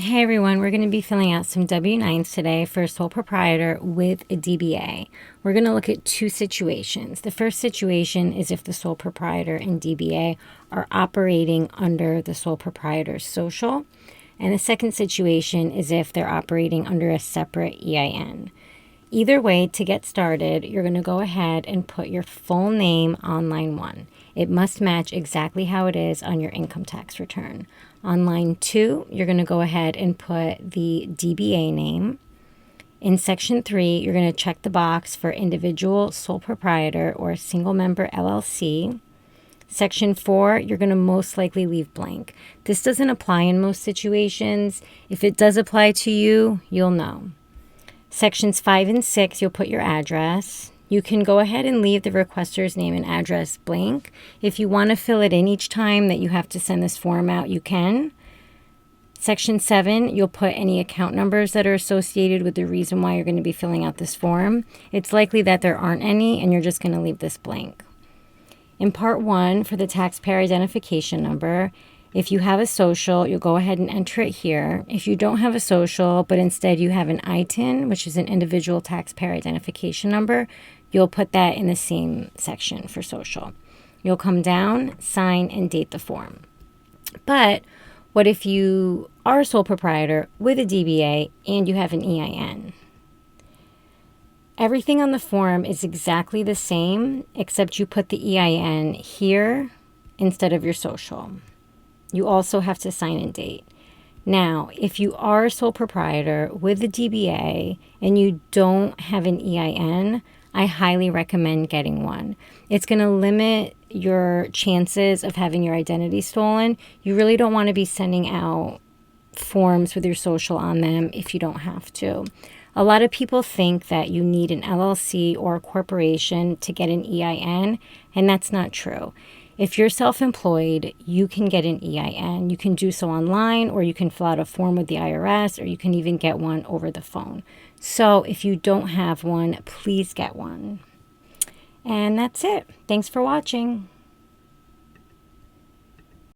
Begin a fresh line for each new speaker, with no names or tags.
Hey everyone, we're going to be filling out some W-9s today for a sole proprietor with a DBA. We're going to look at two situations. The first situation is if the sole proprietor and DBA are operating under the sole proprietor's social. And the second situation is if they're operating under a separate EIN. Either way, to get started, you're going to go ahead and put your full name on line 1. It must match exactly how it is on your income tax return. On line 2, you're going to go ahead and put the DBA name. In section 3, you're going to check the box for individual sole proprietor or single member LLC. Section 4, you're going to most likely leave blank. This doesn't apply in most situations. If it does apply to you, you'll know. Sections 5 and 6, you'll put your address. You can go ahead and leave the requester's name and address blank. If you want to fill it in each time that you have to send this form out, you can. Section 7, you'll put any account numbers that are associated with the reason why you're going to be filling out this form. It's likely that there aren't any, and you're just going to leave this blank. In Part 1, for the taxpayer identification number, if you have a social, you'll go ahead and enter it here. If you don't have a social, but instead you have an ITIN, which is an individual taxpayer identification number, you'll put that in the same section for social. You'll come down, sign, and date the form. But what if you are a sole proprietor with a DBA and you have an EIN? Everything on the form is exactly the same, except you put the EIN here instead of your social. You also have to sign and date. Now, if you are a sole proprietor with a DBA and you don't have an EIN, I highly recommend getting one. It's going to limit your chances of having your identity stolen. You really don't want to be sending out forms with your social on them if you don't have to. A lot of people think that you need an LLC or a corporation to get an EIN, and that's not true. If you're self-employed, you can get an EIN. You can do so online, or you can fill out a form with the IRS, or you can even get one over the phone. So if you don't have one, please get one. And that's it. Thanks for watching.